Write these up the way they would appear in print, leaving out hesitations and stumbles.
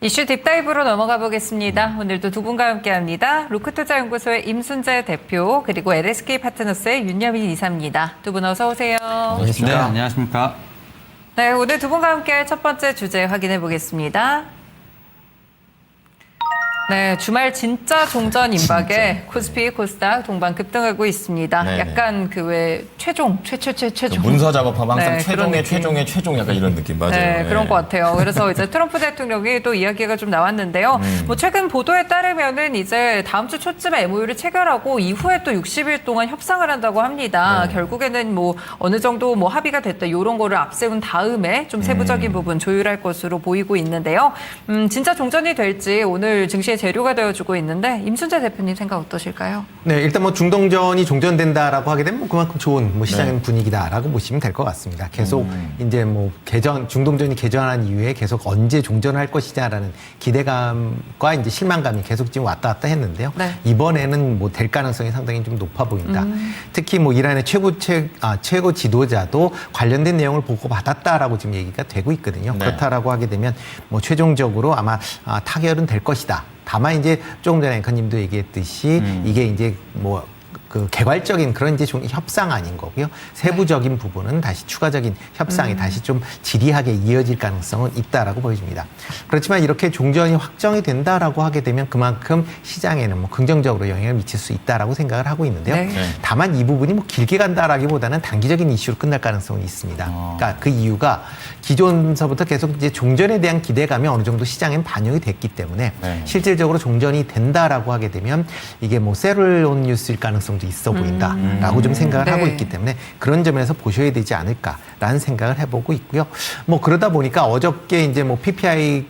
이슈 딥다이브로 넘어가 보겠습니다. 오늘도 두 분과 함께합니다. 로크투자연구소의 임순재 대표 그리고 LSK 파트너스의 윤여민 이사입니다. 두 분 어서 오세요. 네, 안녕하십니까. 네, 오늘 두 분과 함께할 첫 번째 주제 확인해 보겠습니다. 네, 주말 진짜 종전 임박에 코스피, 코스닥 동반 급등하고 있습니다. 네네. 약간 그 왜 최종. 그 문서 작업하면 항상 네, 최종의 최종 약간 이런 느낌 맞아요. 네, 그런 것 같아요. 그래서 이제 트럼프 대통령이 또 이야기가 좀 나왔는데요. 뭐 최근 보도에 따르면은 이제 다음 주 초쯤에 MOU를 체결하고 이후에 또 60일 동안 협상을 한다고 합니다. 네. 결국에는 뭐 어느 정도 뭐 합의가 됐다 이런 거를 앞세운 다음에 좀 세부적인 부분 조율할 것으로 보이고 있는데요. 진짜 종전이 될지 오늘 증시의 재료가 되어주고 있는데 임순재 대표님 생각 어떠실까요? 네, 일단 뭐 중동전이 종전된다라고 하게 되면 그만큼 좋은 뭐 시장의 네. 분위기다라고 보시면 될 것 같습니다. 계속 이제 뭐 중동전이 개전한 이후에 계속 언제 종전할 것이냐라는 기대감과 이제 실망감이 계속 지금 왔다 갔다 했는데요. 네. 이번에는 뭐 될 가능성이 상당히 좀 높아 보인다. 특히 뭐 이란의 최고 지도자도 관련된 내용을 보고 받았다라고 지금 얘기가 되고 있거든요. 네. 그렇다라고 하게 되면 뭐 최종적으로 아마 타결은 될 것이다. 다만 이제 조금 전에 앵커님도 얘기했듯이 이게 이제 뭐 그 개괄적인 그런 이제 협상 아닌 거고요. 세부적인 부분은 다시 추가적인 협상이 다시 좀 지리하게 이어질 가능성은 있다라고 보여집니다. 그렇지만 이렇게 종전이 확정이 된다라고 하게 되면 그만큼 시장에는 뭐 긍정적으로 영향을 미칠 수 있다라고 생각을 하고 있는데요. 네. 다만 이 부분이 뭐 길게 간다라기보다는 단기적인 이슈로 끝날 가능성이 있습니다. 그러니까 그 이유가 기존서부터 계속 이제 종전에 대한 기대감이 어느 정도 시장에 반영이 됐기 때문에 네. 실질적으로 종전이 된다라고 하게 되면 이게 뭐 새로운 뉴스일 가능성도 있어 보인다라고 좀 생각을 네. 하고 있기 때문에 그런 점에서 보셔야 되지 않을까라는 생각을 해보고 있고요. 뭐 그러다 보니까 어저께 이제 뭐 PPI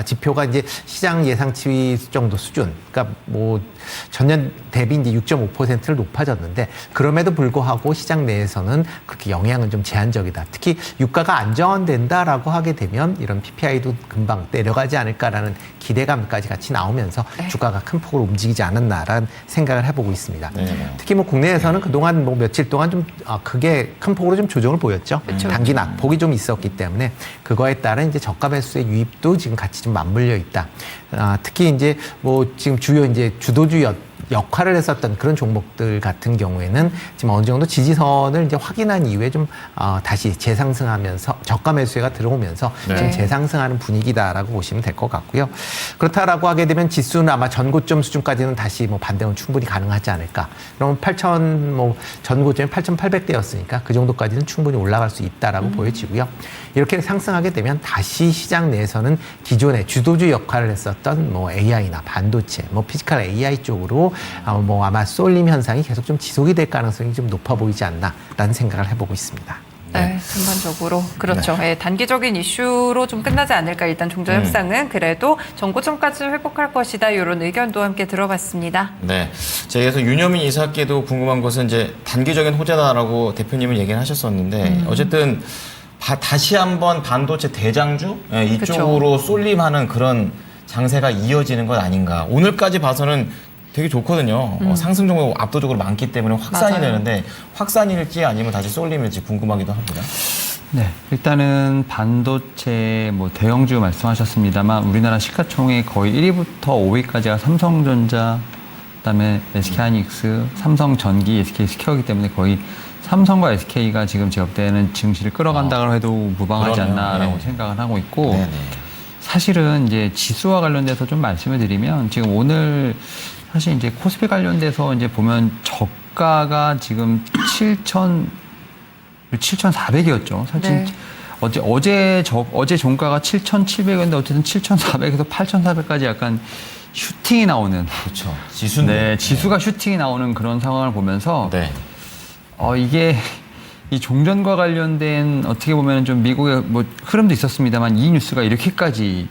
지표가 이제 시장 예상치 정도 수준, 그러니까 뭐 전년 대비 이제 6.5%를 높아졌는데 그럼에도 불구하고 시장 내에서는 그렇게 영향은 좀 제한적이다. 특히 유가가 안정화된다라고 하게 되면 이런 PPI도 금방 내려가지 않을까라는 기대감까지 같이 나오면서 주가가 큰 폭으로 움직이지 않았나라는 생각을 해보고 있습니다. 네. 특히 뭐 국내에서는 그동안 뭐 며칠 동안 좀 크게 큰 폭으로 좀 조정을 보였죠. 단기 낙폭이 좀 있었기 때문에 그거에 따른 이제 저가 매수의 유입도 지금 같이 좀 맞물려 있다. 특히 이제 뭐 지금 주요 이제 주도주 역할을 했었던 그런 종목들 같은 경우에는 지금 어느 정도 지지선을 이제 확인한 이후에 좀 다시 재상승하면서 저가 매수가 들어오면서 네. 지금 재상승하는 분위기다라고 보시면 될 것 같고요. 그렇다라고 하게 되면 지수는 아마 전고점 수준까지는 다시 뭐 반등은 충분히 가능하지 않을까. 그러면 전 고점이 8,800대였으니까 그 정도까지는 충분히 올라갈 수 있다라고 보여지고요. 이렇게 상승하게 되면 다시 시장 내에서는 기존의 주도주 역할을 했었던 뭐 AI나 반도체, 뭐 피지컬 AI 쪽으로 뭐 아마 쏠림 현상이 계속 좀 지속이 될 가능성이 좀 높아 보이지 않나라는 생각을 해보고 있습니다. 네, 전반적으로 그렇죠. 네, 단기적인 이슈로 좀 끝나지 않을까. 일단 종전 협상은 그래도 전고점까지 회복할 것이다. 이런 의견도 함께 들어봤습니다. 네. 그래서 윤여민 이사께도 궁금한 것은 이제 단기적인 호재다라고 대표님은 얘기를 하셨었는데 어쨌든 다시 한번 반도체 대장주 이쪽으로 쏠림하는 그런 장세가 이어지는 것 아닌가. 오늘까지 봐서는 되게 좋거든요. 상승 종목 압도적으로 많기 때문에 확산이 맞아요. 되는데 확산일지 아니면 다시 쏠림일지 궁금하기도 합니다. 네, 일단은 반도체 뭐 대형주 말씀하셨습니다만 우리나라 시가총액 거의 1위부터 5위까지가 삼성전자, 그다음에 SK하이닉스, 삼성전기, SK스퀘어이기 때문에 거의 삼성과 SK가 지금 제가 볼 때는 증시를 끌어간다고 해도 무방하지 그러네요. 않나라고 네. 생각을 하고 있고 네네. 사실은 이제 지수와 관련돼서 좀 말씀을 드리면 지금 오늘 사실 이제 코스피 관련돼서 이제 보면 저가가 지금 7,400이었죠. 사실 네. 어제 종가가 7,700이었는데 어쨌든 7,400에서 8,400까지 약간 슈팅이 나오는. 그렇죠. 지수인데. 네, 지수가 슈팅이 나오는 그런 상황을 보면서 네. 이게 이 종전과 관련된 어떻게 보면 좀 미국의 뭐 흐름도 있었습니다만 이 뉴스가 이렇게까지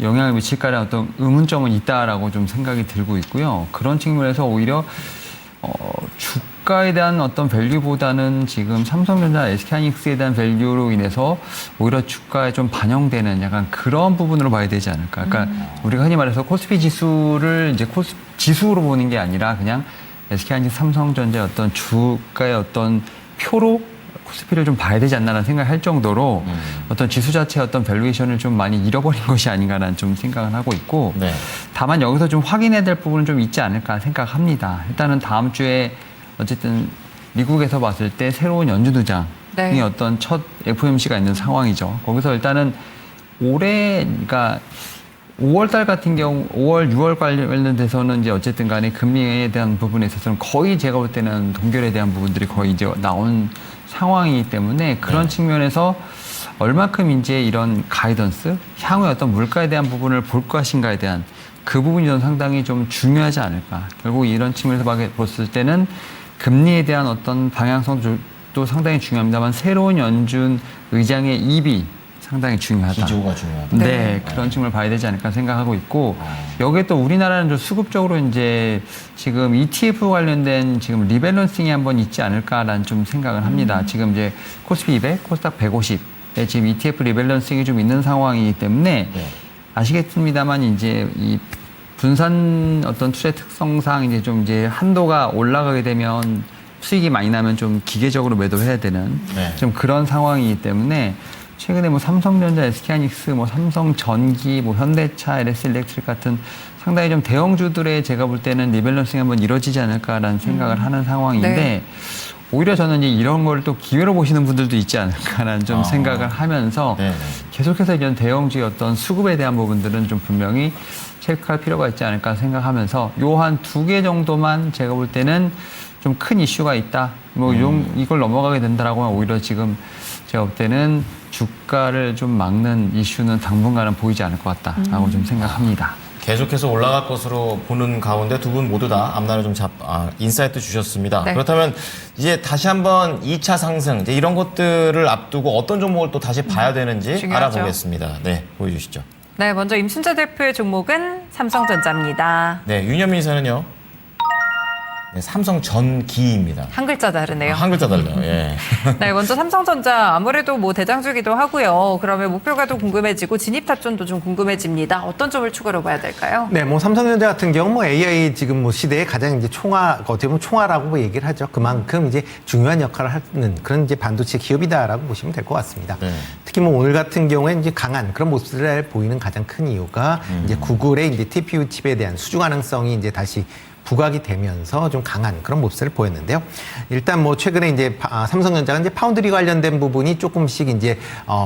영향을 미칠까라는 어떤 의문점은 있다라고 좀 생각이 들고 있고요. 그런 측면에서 오히려 주가에 대한 어떤 밸류보다는 지금 삼성전자, SK하이닉스에 대한 밸류로 인해서 오히려 주가에 좀 반영되는 약간 그런 부분으로 봐야 되지 않을까. 그러니까 우리가 흔히 말해서 코스피 지수를 이제 지수로 보는 게 아니라 그냥 SK하이닉스, 삼성전자의 어떤 주가의 어떤 표로 코스피를 좀 봐야 되지 않나라는 생각을 할 정도로 어떤 지수 자체의 어떤 밸류에이션을 좀 많이 잃어버린 것이 아닌가라는 좀 생각을 하고 있고 네. 다만 여기서 좀 확인해야 될 부분은 좀 있지 않을까 생각합니다. 일단은 다음 주에 어쨌든 미국에서 봤을 때 새로운 연준의장이 네. 어떤 첫 FOMC가 있는 상황이죠. 거기서 일단은 올해 그러니까 5월 같은 경우 5월, 6월 관련돼서는 이제 어쨌든 간에 금리에 대한 부분에 있어서는 거의 제가 볼 때는 동결에 대한 부분들이 거의 이제 나온 상황이기 때문에 그런 측면에서 얼마큼 이제 이런 가이던스, 향후에 어떤 물가에 대한 부분을 볼 것인가에 대한 그 부분이 저는 상당히 좀 중요하지 않을까. 결국 이런 측면에서 봤을 때는 금리에 대한 어떤 방향성도 상당히 중요합니다만 새로운 연준 의장의 입이 상당히 중요하다. 기조가 중요하다. 네, 그런 측면을 봐야 되지 않을까 생각하고 있고 여기에 또 우리나라는 좀 수급적으로 이제 지금 ETF 관련된 지금 리밸런싱이 한번 있지 않을까라는 좀 생각을 합니다. 지금 이제 코스피 200, 코스닥 150에 지금 ETF 리밸런싱이 좀 있는 상황이기 때문에 네. 아시겠습니다만 이제 이 분산 어떤 투자 특성상 이제 좀 이제 한도가 올라가게 되면 수익이 많이 나면 좀 기계적으로 매도해야 되는 네. 좀 그런 상황이기 때문에 최근에 뭐 삼성전자, SK하이닉스, 뭐 삼성전기, 뭐 현대차, LS일렉트릭 같은 상당히 좀 대형주들의 제가 볼 때는 리밸런싱이 한번 이루어지지 않을까라는 생각을 하는 상황인데 네. 오히려 저는 이제 이런 걸 또 기회로 보시는 분들도 있지 않을까라는 좀 생각을 하면서 네, 네. 계속해서 이런 대형주의 어떤 수급에 대한 부분들은 좀 분명히 체크할 필요가 있지 않을까 생각하면서 요 한 2개 정도만 제가 볼 때는 좀 큰 이슈가 있다. 뭐 이걸 넘어가게 된다라고 하면 오히려 지금 제가 볼 때는 주가를 좀 막는 이슈는 당분간은 보이지 않을 것 같다라고 좀 생각합니다. 계속해서 올라갈 것으로 보는 가운데 두 분 모두 다 앞날을 좀 인사이트 주셨습니다. 네. 그렇다면 이제 다시 한번 2차 상승, 이제 이런 것들을 앞두고 어떤 종목을 또 다시 봐야 되는지 중요하죠. 알아보겠습니다. 네, 보여주시죠. 네, 먼저 임순재 대표의 종목은 삼성전자입니다. 네, 윤현민 이사는요. 네, 삼성전기입니다. 한 글자 다르네요. 한 글자 달라요. 예. 네, 먼저 삼성전자 아무래도 뭐 대장주기도 하고요. 그러면 목표가도 궁금해지고 진입 타점도 좀 궁금해집니다. 어떤 점을 추가로 봐야 될까요? 네, 뭐 삼성전자 같은 경우 뭐 AI 지금 뭐 시대에 가장 이제 어떻게 보면 총알라고 얘기를 하죠. 그만큼 이제 중요한 역할을 하는 그런 이제 반도체 기업이다라고 보시면 될 것 같습니다. 네. 특히 뭐 오늘 같은 경우에 이제 강한 그런 모습을 보이는 가장 큰 이유가 이제 구글의 이제 TPU 칩에 대한 수주 가능성이 이제 다시 부각이 되면서 좀 강한 그런 모습을 보였는데요. 일단 뭐 최근에 이제 삼성전자가 이제 파운드리 관련된 부분이 조금씩 이제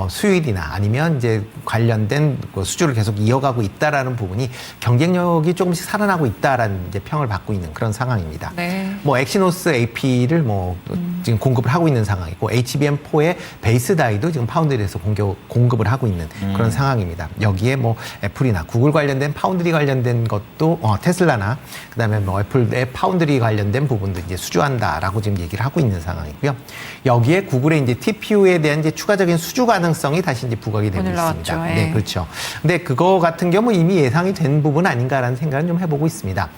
수율이나 아니면 이제 관련된 그 수주를 계속 이어가고 있다라는 부분이 경쟁력이 조금씩 살아나고 있다라는 이제 평을 받고 있는 그런 상황입니다. 네. 뭐 엑시노스 AP를 뭐 지금 공급을 하고 있는 상황이고 HBM4의 베이스 다이도 지금 파운드리에서 공급을 하고 있는 그런 상황입니다. 여기에 뭐 애플이나 구글 관련된 파운드리 관련된 것도 테슬라나 그다음에 뭐 애플의 파운드리 관련된 부분도 이제 수주한다라고 지금 얘기를 하고 있는 상황이고요. 여기에 구글의 이제 TPU에 대한 이제 추가적인 수주 가능성이 다시 이제 부각이 되고 오늘 있습니다. 나왔죠. 네, 예. 그렇죠. 근데 그거 같은 경우 이미 예상이 된 부분 아닌가라는 생각을 좀 해보고 있습니다.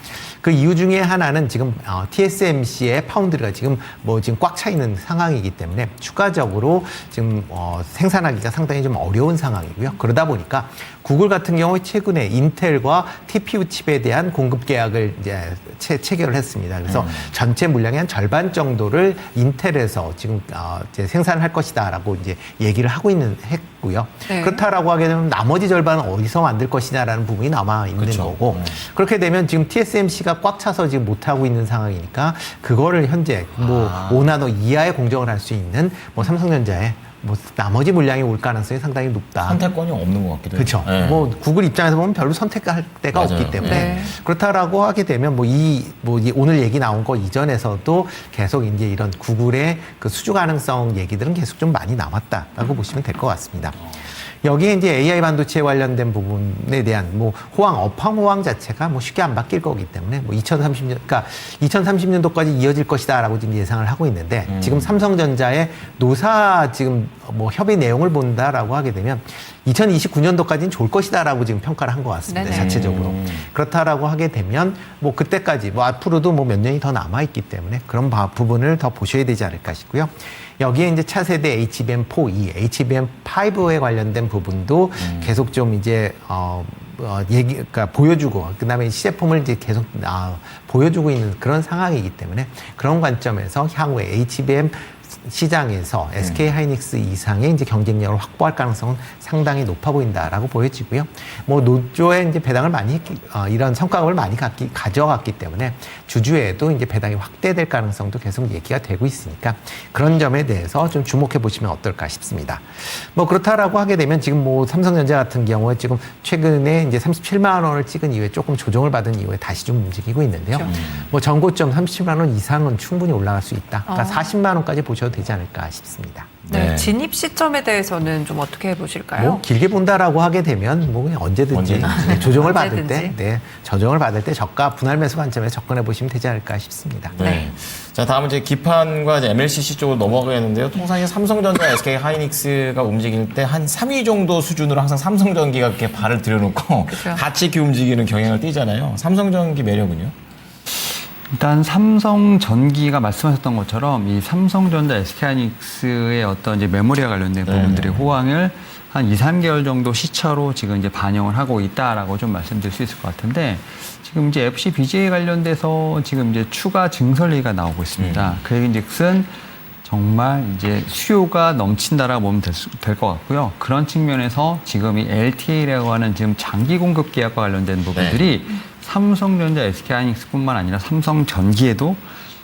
그 이유 중에 하나는 지금 TSMC의 파운드리가 지금 뭐 지금 꽉 차 있는 상황이기 때문에 추가적으로 지금 생산하기가 상당히 좀 어려운 상황이고요. 그러다 보니까 구글 같은 경우에 최근에 인텔과 TPU 칩에 대한 공급 계약을 이제 체결을 했습니다. 그래서 전체 물량의 한 절반 정도를 인텔에서 지금 이제 생산할 것이다라고 이제 얘기를 하고 했고요. 네. 그렇다라고 하게 되면 나머지 절반은 어디서 만들 것이냐라는 부분이 남아 있는 그렇죠. 거고 그렇게 되면 지금 TSMC가 꽉 차서 지금 못 하고 있는 상황이니까 그거를 현재 뭐 5나노 이하의 공정을 할 수 있는 뭐 삼성전자에 뭐 나머지 물량이 올 가능성이 상당히 높다. 선택권이 없는 것 같기도 해요. 그렇죠. 네. 뭐 구글 입장에서 보면 별로 선택할 데가 맞아요. 없기 때문에 네. 그렇다라고 하게 되면 이 오늘 얘기 나온 거 이전에서도 계속 이제 이런 구글의 그 수주 가능성 얘기들은 계속 좀 많이 남았다라고 보시면 될 것 같습니다. 여기에 이제 AI 반도체 관련된 부분에 대한 뭐 업황 호황 자체가 뭐 쉽게 안 바뀔 거기 때문에 뭐 2030년도까지 이어질 것이다라고 지금 예상을 하고 있는데 지금 삼성전자의 노사 지금 뭐 협의 내용을 본다라고 하게 되면 2029년도까지는 좋을 것이다라고 지금 평가를 한 것 같습니다. 네네. 자체적으로. 그렇다라고 하게 되면 뭐 그때까지 뭐 앞으로도 뭐 몇 년이 더 남아 있기 때문에 그런 부분을 더 보셔야 되지 않을까 싶고요. 여기에 이제 차세대 HBM4E, HBM5에 관련된 부분도 계속 좀 이제 그러니까 보여주고 그다음에 시제품을 이제 계속 보여주고 있는 그런 상황이기 때문에 그런 관점에서 향후에 HBM 시장에서 SK 하이닉스 이상의 이제 경쟁력을 확보할 가능성은 상당히 높아 보인다라고 보여지고요. 뭐 노조에 이제 배당을 많이 이런 성과급을 많이 가져갔기 때문에 주주에도 이제 배당이 확대될 가능성도 계속 얘기가 되고 있으니까 그런 점에 대해서 좀 주목해 보시면 어떨까 싶습니다. 뭐 그렇다라고 하게 되면 지금 뭐 삼성전자 같은 경우에 지금 최근에 이제 37만 원을 찍은 이후에 조금 조정을 받은 이후에 다시 좀 움직이고 있는데요. 그렇죠. 뭐 전고점 37만 원 이상은 충분히 올라갈 수 있다. 그러니까 40만 원까지 보셔도 되지 않을까 싶습니다. 네. 네. 진입 시점에 대해서는 좀 어떻게 보실까요? 뭐 길게 본다라고 하게 되면 뭐 그냥 언제든지 네, 조정을 받을 때, 언제든지. 네, 조정을 받을 때 저가 분할 매수 관점에서 접근해 보시면 되지 않을까 싶습니다. 네. 네. 자, 다음은 이제 기판과 이제 MLCC 쪽으로 넘어가겠는데요. 통상에 삼성전자, SK 하이닉스가 움직일 때 한 3위 정도 수준으로 항상 삼성전기가 이렇게 발을 들여놓고 그렇죠. 같이 이렇게 움직이는 경향을 띠잖아요. 삼성전기 매력은요? 일단 삼성전기가 말씀하셨던 것처럼 이 삼성전자, SK하이닉스의 어떤 이제 메모리와 관련된 네. 부분들의 호황을 한 2, 3개월 정도 시차로 지금 이제 반영을 하고 있다라고 좀 말씀드릴 수 있을 것 같은데 지금 이제 FC BGA 관련돼서 지금 이제 추가 증설리가 나오고 있습니다. 그 얘기즉슨 정말 이제 수요가 넘친다라고 보면 될 것 같고요. 그런 측면에서 지금 이 LTA라고 하는 지금 장기 공급 계약과 관련된 부분들이 삼성전자, SK하이닉스뿐만 아니라 삼성전기에도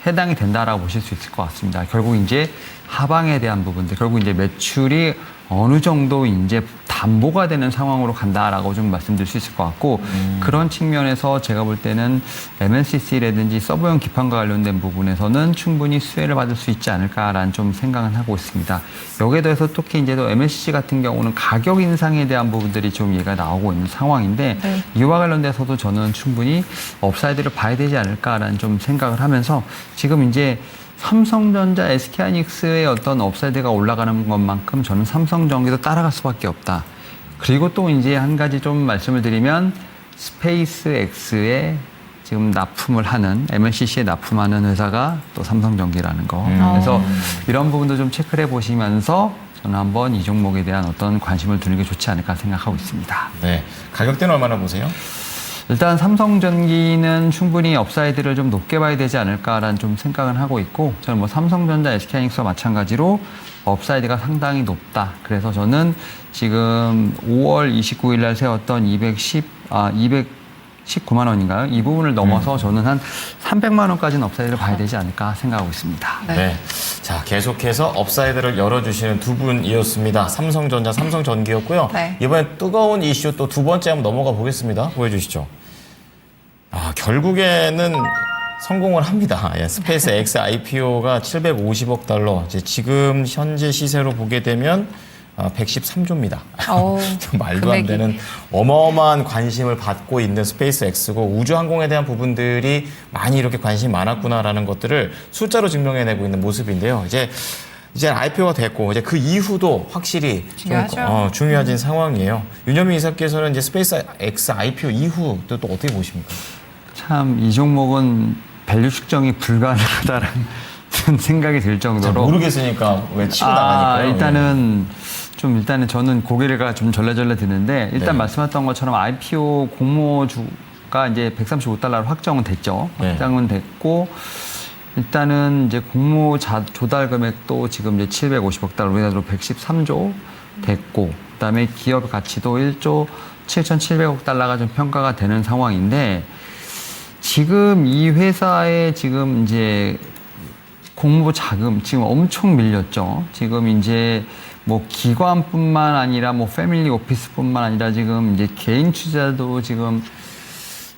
해당이 된다라고 보실 수 있을 것 같습니다. 결국 이제 하방에 대한 부분들, 결국 이제 매출이 어느 정도 이제 담보가 되는 상황으로 간다라고 좀 말씀드릴 수 있을 것 같고 그런 측면에서 제가 볼 때는 MLCC라든지 서브용 기판과 관련된 부분에서는 충분히 수혜를 받을 수 있지 않을까라는 좀 생각은 하고 있습니다. 여기에 더해서 특히 이제 또 MLCC 같은 경우는 가격 인상에 대한 부분들이 좀 얘가 나오고 있는 상황인데 네. 이와 관련돼서도 저는 충분히 업사이드를 봐야 되지 않을까라는 좀 생각을 하면서 지금 이제 삼성전자, SK하이닉스의 어떤 업사이드가 올라가는 것만큼 저는 삼성전기도 따라갈 수밖에 없다. 그리고 또 이제 한 가지 좀 말씀을 드리면 스페이스X에 지금 납품을 하는 MLCC에 납품하는 회사가 또 삼성전기라는 거. 그래서 이런 부분도 좀 체크를 해보시면서 저는 한번 이 종목에 대한 어떤 관심을 두는 게 좋지 않을까 생각하고 있습니다. 네. 가격대는 얼마나 보세요? 일단 삼성전기는 충분히 업사이드를 좀 높게 봐야 되지 않을까라는 좀 생각을 하고 있고 저는 뭐 삼성전자, SK하이닉스와 마찬가지로 업사이드가 상당히 높다. 그래서 저는 지금 5월 29일 날 세웠던 219만 원인가요? 이 부분을 넘어서 저는 한 300만 원까지는 업사이드를 봐야 되지 않을까 생각하고 있습니다. 네. 자, 계속해서 업사이드를 열어주시는 두 분이었습니다. 삼성전자, 삼성전기였고요. 네. 이번엔 뜨거운 이슈 또 두 번째 한번 넘어가 보겠습니다. 보여주시죠. 아, 결국에는 성공을 합니다. 예, 스페이스 X IPO가 750억 달러. 이제 지금 현재 시세로 보게 되면 113조입니다. 말도 안 금액이. 되는 어마어마한 관심을 받고 있는 스페이스 X고 우주항공에 대한 부분들이 많이 이렇게 관심이 많았구나라는 것들을 숫자로 증명해내고 있는 모습인데요. 이제 IPO가 됐고 이제 그 이후도 확실히 중요하죠. 중요해진 상황이에요. 윤여민 이사께서는 이제 스페이스 X IPO 이후 또 어떻게 보십니까? 참 이 종목은 밸류 측정이 불가능하다라는 생각이 들 잘 정도로 모르겠으니까 왜 치고 나가니까요. 일단은 저는 고개가 좀 절레절레 드는데 일단 네. 말씀하셨던 것처럼 IPO 공모주가 이제 135달러로 확정은 됐죠. 네. 확정은 됐고 일단은 이제 공모 조달 금액도 지금 이제 750억 달러, 우리나라 돈으로 113조 됐고 그다음에 기업 가치도 1조 7,700억 달러가 좀 평가가 되는 상황인데 지금 이 회사에 지금 이제 공모 자금 지금 엄청 밀렸죠. 지금 이제 뭐 기관뿐만 아니라 뭐 패밀리 오피스뿐만 아니라 지금 이제 개인 투자도 지금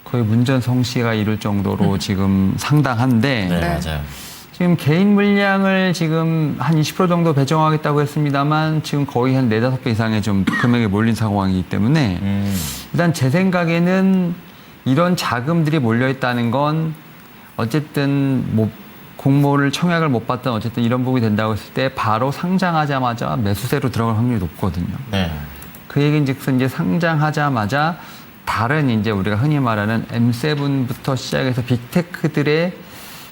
거의 문전성시가 이룰 정도로 지금 상당한데 네, 네. 맞아요. 지금 개인 물량을 지금 한 20% 정도 배정하겠다고 했습니다만 지금 거의 한 4-5배 이상의 좀 금액이 몰린 상황이기 때문에 일단 제 생각에는 이런 자금들이 몰려있다는 건 어쨌든 뭐 공모를 청약을 못 받던 어쨌든 이런 부분이 된다고 했을 때 바로 상장하자마자 매수세로 들어갈 확률이 높거든요. 네. 그 얘기인즉슨 이제 상장하자마자 다른 이제 우리가 흔히 말하는 M7부터 시작해서 빅테크들의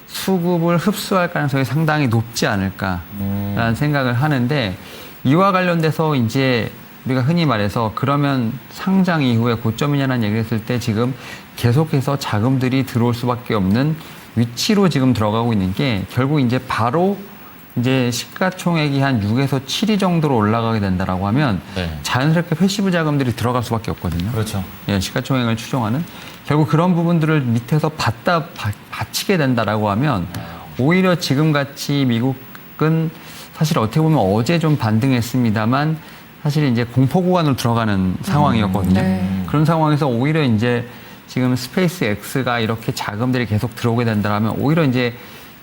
수급을 흡수할 가능성이 상당히 높지 않을까라는 생각을 하는데 이와 관련돼서 이제 우리가 흔히 말해서 그러면 상장 이후에 고점이냐는 얘기를 했을 때 지금 계속해서 자금들이 들어올 수밖에 없는 위치로 지금 들어가고 있는 게 결국 이제 바로 이제 시가총액이 한 6에서 7위 정도로 올라가게 된다라고 하면 네. 자연스럽게 패시브 자금들이 들어갈 수밖에 없거든요. 그렇죠. 예, 시가총액을 추종하는 결국 그런 부분들을 밑에서 받치게 된다라고 하면 오히려 지금 같이 미국은 사실 어떻게 보면 어제 좀 반등했습니다만 사실 이제 공포 구간으로 들어가는 상황이었거든요. 네. 그런 상황에서 오히려 이제 지금 스페이스 X가 이렇게 자금들이 계속 들어오게 된다면 오히려 이제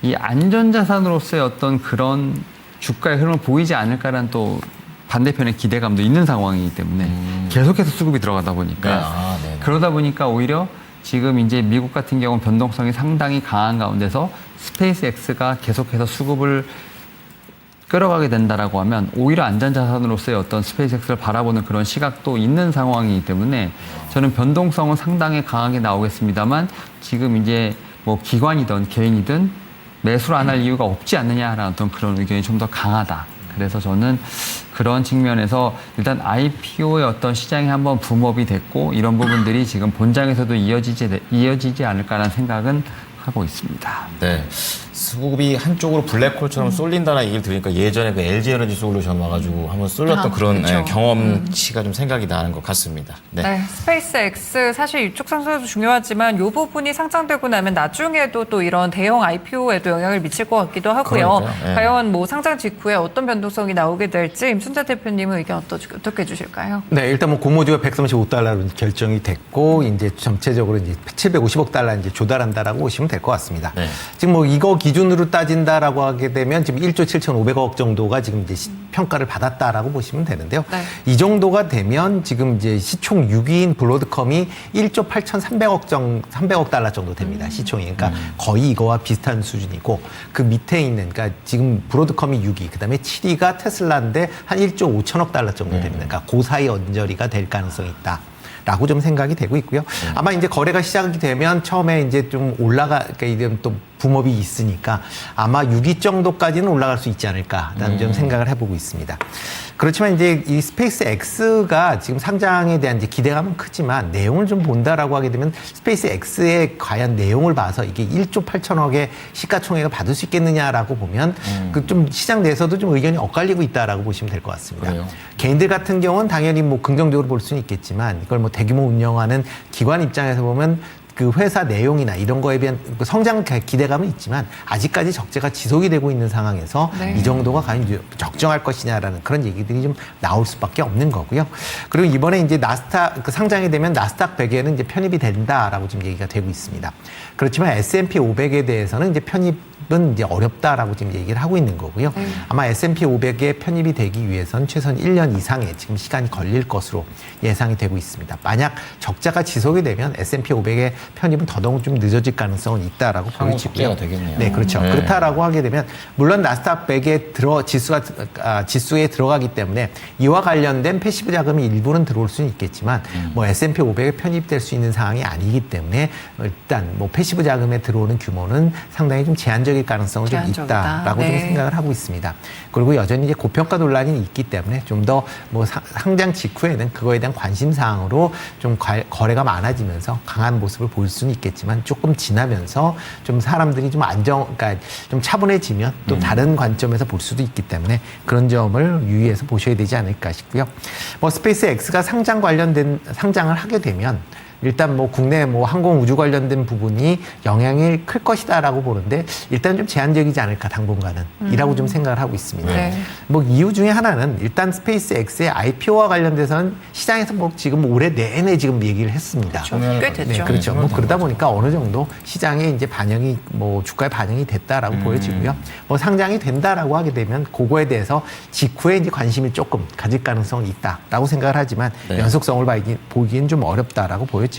이 안전자산으로서의 어떤 그런 주가의 흐름을 보이지 않을까라는 또 반대편의 기대감도 있는 상황이기 때문에 계속해서 수급이 들어가다 보니까 네. 그러다 보니까 오히려 지금 이제 미국 같은 경우는 변동성이 상당히 강한 가운데서 스페이스 X가 계속해서 수급을 끌어가게 된다라고 하면 오히려 안전자산으로서의 어떤 스페이스X를 바라보는 그런 시각도 있는 상황이기 때문에 저는 변동성은 상당히 강하게 나오겠습니다만 지금 이제 뭐 기관이든 개인이든 매수를 안 할 이유가 없지 않느냐라는 어떤 그런 의견이 좀 더 강하다. 그래서 저는 그런 측면에서 일단 IPO의 어떤 시장이 한번 붐업이 됐고 이런 부분들이 지금 본장에서도 이어지지 않을까라는 생각은 하고 있습니다. 네. 수급이 한쪽으로 블랙홀처럼 쏠린다는 얘기를 들으니까 예전에 그 LG에너지 솔루션 와가지고 한번 쏠렸던 그런 그렇죠. 경험치가 좀 생각이 나는 것 같습니다. 네. 네, 스페이스 X 사실 이쪽 상승도 중요하지만 이 부분이 상장되고 나면 나중에도 또 이런 대형 IPO에도 영향을 미칠 것 같기도 하고요. 그러니까요. 네. 과연 뭐 상장 직후에 어떤 변동성이 나오게 될지 임순재 대표님은 의견 어떻게 해주실까요? 네, 일단 뭐 고모주가 135달러로 결정이 됐고 이제 전체적으로 이제 750억 달러 이제 조달한다라고 보시면 될 것 같습니다. 네. 지금 뭐 이거 기준으로 따진다라고 하게 되면 지금 1조 7,500억 정도가 지금 이제 평가를 받았다라고 보시면 되는데요. 네. 이 정도가 되면 지금 이제 시총 6위인 브로드컴이 1조 8,300억 달러 정도 됩니다. 시총이. 그러니까 거의 이거와 비슷한 수준이고 그 밑에 있는 그러니까 지금 브로드컴이 6위, 그다음에 7위가 테슬라인데 한 1조 5천억 달러 정도 됩니다. 그러니까 그 사이 언저리가 될 가능성이 있다. 라고 좀 생각이 되고 있고요. 아마 이제 거래가 시작이 되면 처음에 이제 좀 그러니까 이제 또 붐업이 있으니까 아마 6위 정도까지는 올라갈 수 있지 않을까라는 좀 생각을 해보고 있습니다. 그렇지만 이제 이 스페이스 X가 지금 상장에 대한 이제 기대감은 크지만 내용을 좀 본다라고 하게 되면 스페이스 X의 과연 내용을 봐서 이게 1조 8천억의 시가총액을 받을 수 있겠느냐라고 보면 그 좀 시장 내에서도 좀 의견이 엇갈리고 있다라고 보시면 될 것 같습니다. 그래요? 개인들 같은 경우는 당연히 뭐 긍정적으로 볼 수는 있겠지만 이걸 뭐 대규모 운영하는 기관 입장에서 보면 그 회사 내용이나 이런 거에 대한 성장 기대감은 있지만 아직까지 적자가 지속이 되고 있는 상황에서 네. 이 정도가 과연 적정할 것이냐라는 그런 얘기들이 좀 나올 수밖에 없는 거고요. 그리고 이번에 이제 나스닥 상장이 되면 나스닥 100에는 이제 편입이 된다라고 지금 얘기가 되고 있습니다. 그렇지만 S&P 500에 대해서는 이제 편입은 이제 어렵다라고 지금 얘기를 하고 있는 거고요. 아마 S&P 500에 편입이 되기 위해서는 최소한 1년 이상의 지금 시간이 걸릴 것으로 예상이 되고 있습니다. 만약 적자가 지속이 되면 S&P 500에 편입은 더더욱 좀 늦어질 가능성은 있다라고 보여지고요. 적재가 되겠네요. 네, 그렇죠. 네. 그렇다라고 하게 되면 물론 나스닥 100에 지수에 들어가기 때문에 이와 관련된 패시브 자금이 일부는 들어올 수는 있겠지만 뭐 S&P 500에 편입될 수 있는 상황이 아니기 때문에 일단 뭐 패시브 자금에 들어오는 규모는 상당히 좀 제한적일 가능성은 좀 제한적이다. 있다라고 네. 좀 생각을 하고 있습니다. 그리고 여전히 이제 고평가 논란이 있기 때문에 좀 더 뭐 상장 직후에는 그거에 대한 관심 사항으로 좀 거래가 많아지면서 강한 모습을 보일 수는 있겠지만 조금 지나면서 좀 사람들이 좀 그러니까 좀 차분해지면 또 다른 관점에서 볼 수도 있기 때문에 그런 점을 유의해서 보셔야 되지 않을까 싶고요. 뭐 스페이스 X가 상장을 하게 되면 일단 뭐 국내 뭐 항공 우주 관련된 부분이 영향이 클 것이다라고 보는데 일단 좀 제한적이지 않을까 당분간은 이라고 좀 생각을 하고 있습니다. 네. 뭐 이유 중에 하나는 일단 스페이스 X의 IPO와 관련돼서는 시장에서 뭐 지금 올해 내내 지금 얘기를 했습니다. 꽤 됐죠. 네, 그렇죠. 뭐 그러다 보니까 어느 정도 시장에 이제 반영이 뭐 주가에 반영이 됐다라고 보여지고요. 뭐 상장이 된다라고 하게 되면 그거에 대해서 직후에 이제 관심이 조금 가질 가능성이 있다라고 생각을 하지만 네. 연속성을 보기엔 좀 어렵다라고 보여지고요.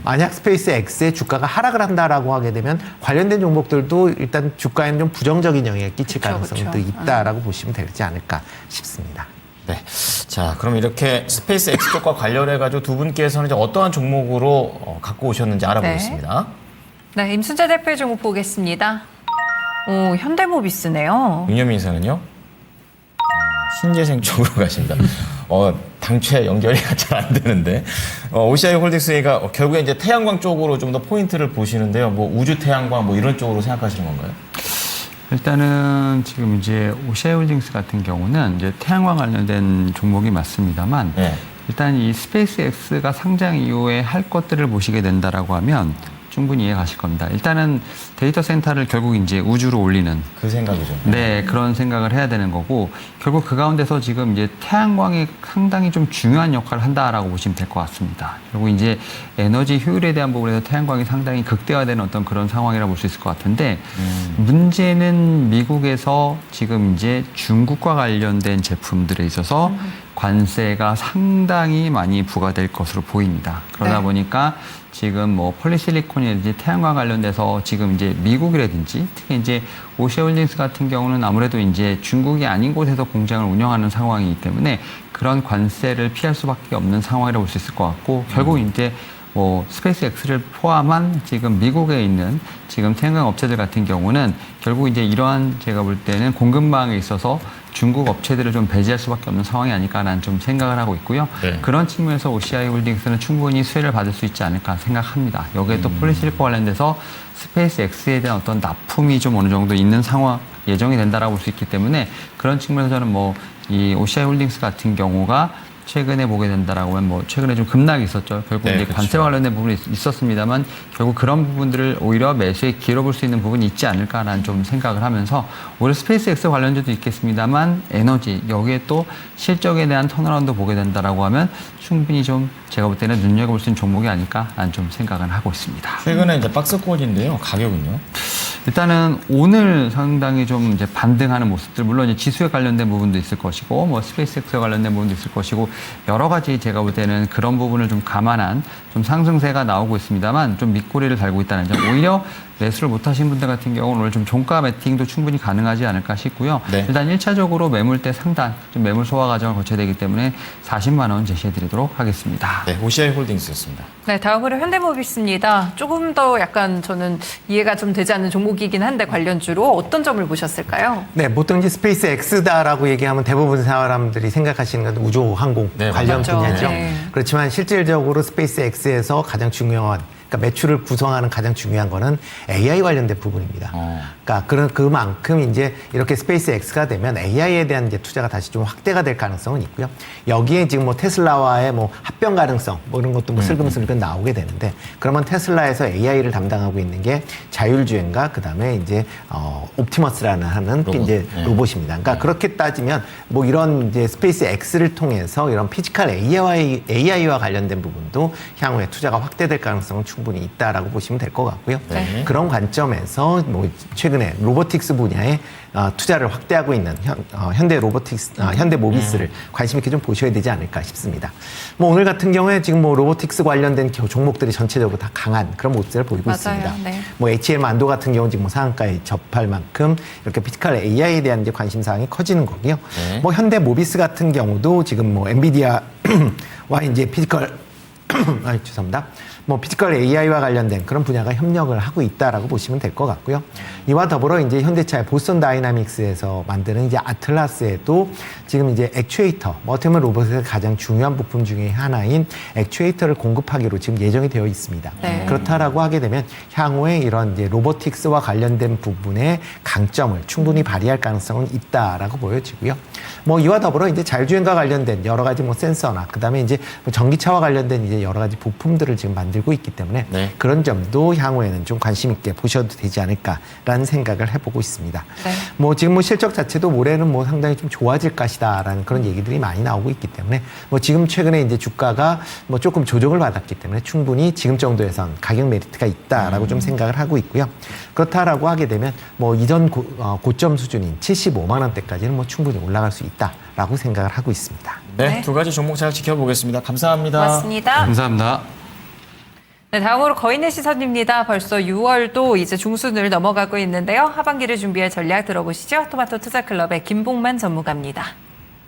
만약 스페이스 X의 주가가 하락을 한다라고 하게 되면 관련된 종목들도 일단 주가에는 좀 부정적인 영향을 끼칠 그쵸, 가능성도 그쵸. 있다라고 보시면 되지 않을까 싶습니다. 네. 자, 그럼 이렇게 스페이스 X 쪽과 관련해가지고 두 분께서는 이제 어떠한 종목으로 갖고 오셨는지 알아보겠습니다. 네, 임순재 대표의 종목 보겠습니다. 오, 현대모비스네요. 윤여민 이사는요? 신재생 쪽으로 가신다. 당최 연결이 잘 안 되는데. OCI 홀딩스가 결국에 이제 태양광 쪽으로 좀 더 포인트를 보시는데요. 뭐 우주 태양광 뭐 이런 쪽으로 생각하시는 건가요? 일단은 지금 이제 오시아홀딩스 같은 경우는 이제 태양광 관련된 종목이 맞습니다만 네. 일단 이 스페이스X가 상장 이후에 할 것들을 보시게 된다라고 하면 충분히 이해 가실 겁니다. 일단은 데이터 센터를 결국 이제 우주로 올리는 그 생각이죠. 네, 그런 생각을 해야 되는 거고, 결국 그 가운데서 지금 이제 태양광이 상당히 좀 중요한 역할을 한다라고 보시면 될 것 같습니다. 결국 이제 에너지 효율에 대한 부분에서 태양광이 상당히 극대화되는 어떤 그런 상황이라고 볼 수 있을 것 같은데, 문제는 미국에서 지금 이제 중국과 관련된 제품들에 있어서 관세가 상당히 많이 부과될 것으로 보입니다. 그러다 네. 보니까 지금 뭐 폴리실리콘이라든지 태양광 관련돼서 지금 이제 미국이라든지 특히 이제 오시아홀딩스 같은 경우는 아무래도 이제 중국이 아닌 곳에서 공장을 운영하는 상황이기 때문에 그런 관세를 피할 수밖에 없는 상황이라고 볼 수 있을 것 같고, 결국 이제 뭐 스페이스X를 포함한 지금 미국에 있는 지금 태양광 업체들 같은 경우는 결국 이제 이러한 제가 볼 때는 공급망에 있어서 중국 업체들을 좀 배제할 수밖에 없는 상황이 아닐까라는 좀 생각을 하고 있고요. 네. 그런 측면에서 OCI 홀딩스는 충분히 수혜를 받을 수 있지 않을까 생각합니다. 여기에 또 폴리실리콘 관련돼서 스페이스X에 대한 어떤 납품이 좀 어느 정도 있는 상황 예정이 된다라고 볼 수 있기 때문에 그런 측면에서 저는 뭐 이 OCI 홀딩스 같은 경우가 최근에 보게 된다라고 하면 뭐 최근에 좀 급락이 있었죠. 결국 네, 이제 그렇죠. 관세와 관련된 부분이 있었습니다만 결국 그런 부분들을 오히려 매수에 길어볼 수 있는 부분이 있지 않을까라는 좀 생각을 하면서 오히려 스페이스X 관련주도 있겠습니다만 에너지 여기에 또 실적에 대한 턴어라운드 보게 된다라고 하면 충분히 좀 제가 볼 때는 눈여겨볼 수 있는 종목이 아닐까라는 좀 생각을 하고 있습니다. 최근에 이제 박스권인데요. 가격은요? 일단은 오늘 상당히 좀 이제 반등하는 모습들, 물론 이제 지수에 관련된 부분도 있을 것이고, 뭐 스페이스X에 관련된 부분도 있을 것이고, 여러 가지 제가 볼 때는 그런 부분을 좀 감안한 좀 상승세가 나오고 있습니다만, 좀 밑꼬리를 달고 있다는 점. 오히려 매수를 못 하신 분들 같은 경우는 오늘 좀 종가 매팅도 충분히 가능하지 않을까 싶고요. 네. 일단 1차적으로 매물대 상단, 좀 매물 소화 과정을 거쳐야 되기 때문에 40만 원 제시해 드리도록 하겠습니다. 네, OCI 홀딩스였습니다. 네, 다음으로 현대모비스입니다. 조금 더 약간 저는 이해가 좀 되지 않는 종목이긴 한데 관련주로 어떤 점을 보셨을까요? 네, 보통 이제 스페이스 X다라고 얘기하면 대부분 사람들이 생각하시는 건 우주 항공 네, 관련 맞죠. 분야죠. 네. 그렇지만 실질적으로 스페이스 X에서 가장 중요한, 그러니까 매출을 구성하는 가장 중요한 거는 AI 관련된 부분입니다. 그러니까 그만큼 이제 이렇게 스페이스 X가 되면 AI에 대한 이제 투자가 다시 좀 확대가 될 가능성은 있고요. 여기에 지금 뭐 테슬라와의 뭐 합병 가능성 뭐 이런 것도 뭐 슬금슬금 나오게 되는데, 그러면 테슬라에서 AI를 담당하고 있는 게 자율주행과 그다음에 이제 옵티머스라는 하는 로봇. 이제 네. 로봇입니다. 그러니까 그렇게 따지면 뭐 이런 이제 스페이스 X를 통해서 이런 피지컬 AI와 관련된 부분도 향후에 투자가 확대될 가능성은 충분히 있다라고 보시면 될 것 같고요. 네. 그런 관점에서 뭐 최근에 로보틱스 분야에 투자를 확대하고 있는 현대 모비스를 관심 있게 좀 보셔야 되지 않을까 싶습니다. 뭐 오늘 같은 경우에 지금 뭐 로보틱스 관련된 종목들이 전체적으로 다 강한 그런 모습을 보이고 맞아요. 있습니다. 네. 뭐 HM 안도 같은 경우는 지금 뭐 상한가에 접할 만큼 이렇게 피지컬 AI에 대한 이제 관심 사항이 커지는 거고요. 네. 뭐 현대 모비스 같은 경우도 지금 뭐 엔비디아와 이제 피지컬 죄송합니다. 뭐 피지컬 AI와 관련된 그런 분야가 협력을 하고 있다라고 보시면 될 것 같고요. 이와 더불어 이제 현대차의 보스턴 다이나믹스에서 만드는 이제 아틀라스에도 지금 이제 액추에이터, 뭐 어떻게 보면 로봇의 가장 중요한 부품 중에 하나인 액추에이터를 공급하기로 지금 예정이 되어 있습니다. 네. 그렇다라고 하게 되면 향후에 이런 이제 로보틱스와 관련된 부분의 강점을 충분히 발휘할 가능성은 있다라고 보여지고요. 뭐 이와 더불어 이제 자율주행과 관련된 여러 가지 뭐 센서나 그다음에 이제 뭐 전기차와 관련된 이제 여러 가지 부품들을 지금 만들고 있기 때문에 네. 그런 점도 향후에는 좀 관심 있게 보셔도 되지 않을까라는 생각을 해보고 있습니다. 네. 뭐 지금 뭐 실적 자체도 올해는 뭐 상당히 좀 좋아질 것이다라는 그런 얘기들이 많이 나오고 있기 때문에 뭐 지금 최근에 이제 주가가 뭐 조금 조정을 받았기 때문에 충분히 지금 정도에선 가격 메리트가 있다라고 좀 생각을 하고 있고요. 그렇다라고 하게 되면 뭐 이전 고점 수준인 75만 원대까지는 뭐 충분히 올라갈 수 있다라고 생각을 하고 있습니다. 네, 네. 두 가지 종목 잘 지켜보겠습니다. 감사합니다. 고맙습니다. 감사합니다. 네, 다음으로 거인의 시선입니다. 벌써 6월도 이제 중순을 넘어가고 있는데요. 하반기를 준비할 전략 들어보시죠. 토마토 투자클럽의 김봉만 전무가입니다.